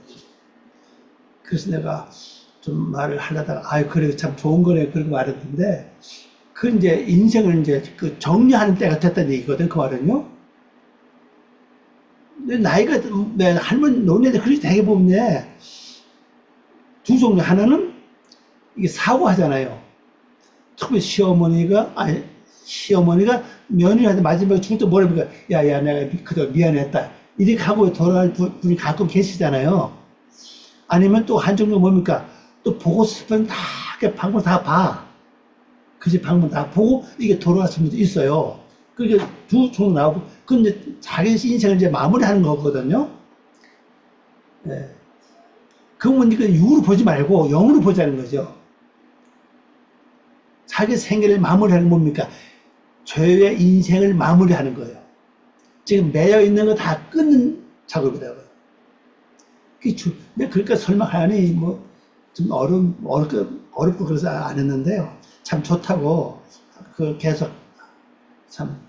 Speaker 1: 그래서 내가 좀 말을 하려다가, 아유, 그래, 참 좋은 거네. 그렇게 말했는데, 그 이제 인생을 이제 그 정리하는 때가 됐다는 얘기거든, 그 말은요. 근데 나이가, 내 할머니, 노인네들 그렇게 되게 보면, 두 종류. 하나는 이게 사고하잖아요. 특히 시어머니가 며느리한테 마지막에 죽을 때 뭐라 그러니까, 야, 내가 그저 미안했다. 이렇게 하고 돌아갈 분이 가끔 계시잖아요. 아니면 또 한 종류 뭡니까? 또 보고 싶으면 다, 방문 다 봐. 그지, 방문 다 보고 이게 돌아가신 분도 있어요. 그게 두 종류 나오고, 근데 자기 인생을 이제 마무리하는 거거든요. 네. 그러면 육으로 보지 말고 영으로 보자는 거죠. 자기 생애를 마무리하는 건 뭡니까? 죄의 인생을 마무리하는 거예요. 지금 매여 있는 거 다 끊는 작업이라고요. 내가 그러니까 설명하니 뭐 좀 어렵고 그래서 안 했는데요. 참 좋다고 계속 참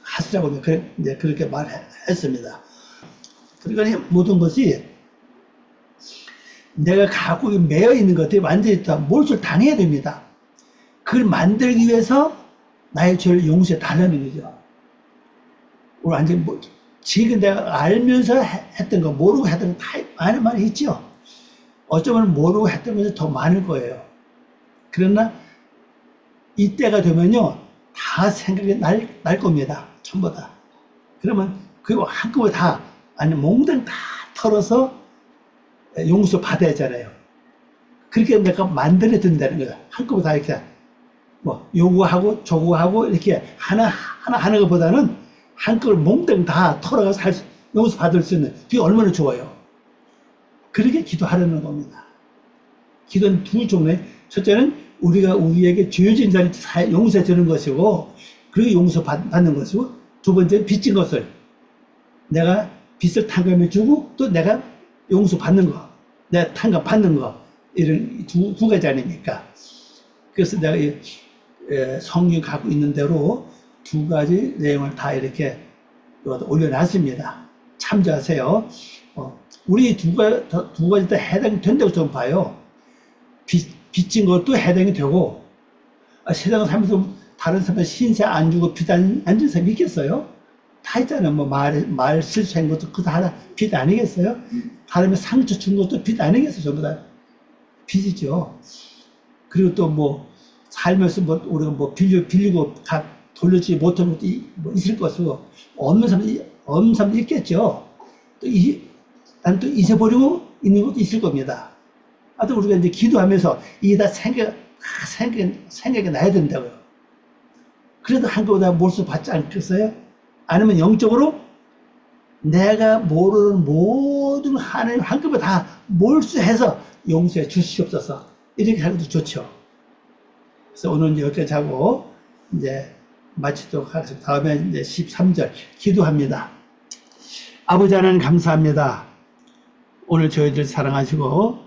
Speaker 1: 하시라고 이제 그렇게 말했습니다. 그러니까 모든 것이 내가 갖고 매여 있는 것들이 완전히 다 몰수를 당해야 됩니다. 그걸 만들기 위해서 나의 죄를 용서해 달라는 거죠. 완전히 지금 내가 알면서 했던 거, 모르고 했던 거 다 많이 있죠. 어쩌면 모르고 했던 것이 더 많을 거예요. 그러나 이때가 되면요, 다 생각이 날 겁니다. 전부 다. 그러면 그거 한꺼번에 다, 아니 몽땅 다 털어서 용서 받아야 하잖아요. 그렇게 내가 만들어 둔다는 거야. 한꺼번에 다 이렇게 뭐 요구하고 조구하고 이렇게 하나 하는 것보다는 한꺼번에 몽땅 다 털어가서 용서 받을 수 있는, 그게 얼마나 좋아요. 그렇게 기도하려는 겁니다. 기도는 두 종류. 첫째는 우리가 우리에게 죄진 자를 용서해 주는 것이고, 그리고 용서 받는 것이고, 두 번째는 빚진 것을 내가 빚을 탕감해 주고, 또 내가 용서 받는 거, 내가 탕감 받는 거, 이런 두 가지 아닙니까? 그래서 내가 성경 갖고 있는 대로 두 가지 내용을 다 이렇게 올려놨습니다. 참조하세요. 우리 두 가지 다 해당된다고 저는 봐요. 빚진 것도 해당이 되고, 세상을 살면서 다른 사람한테 신세 안 주고 빚 안 준 사람이 있겠어요? 다 있잖아요. 뭐 말 실수한 것도 그거 다 빚 아니겠어요? 다름에 상처 준 것도 빚 아니겠어요? 전부 다 빚이죠. 그리고 또 뭐 살면서 뭐 우리가 뭐 빌리고 돌려주지 못한 것도 뭐 있을 것이고, 없는 사람도 있겠죠. 난 또 잊어버리고 있는 것도 있을 겁니다. 하여튼 우리가 이제 기도하면서 이게 다 생각이 나야 된다고요. 그래도 한꺼번에 몰수 받지 않겠어요? 아니면 영적으로 내가 모르는 모든 하나님 한꺼번에 다 몰수해서 용서해 주시옵소서. 이렇게 하는 것도 좋죠. 그래서 오늘 이제 여기까지 하고 이제 마치도록 하겠습니다. 다음에 이제 13절 기도합니다. 아버지 하나님 감사합니다. 오늘 저희들 사랑하시고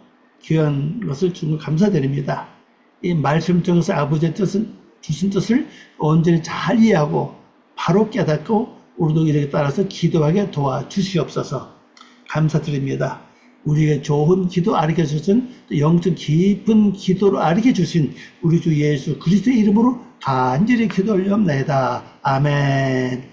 Speaker 1: 귀한 것을 주는 감사드립니다. 이 말씀 중에서 아버지의 주신 뜻을 온전히 잘 이해하고 바로 깨닫고 우리도 이렇게 따라서 기도하게 도와주시옵소서. 감사드립니다. 우리에게 좋은 기도 아르게 주신 영적 깊은 기도를 아르게 주신 우리 주 예수 그리스도의 이름으로 간절히 기도 올려옵나이다. 아멘.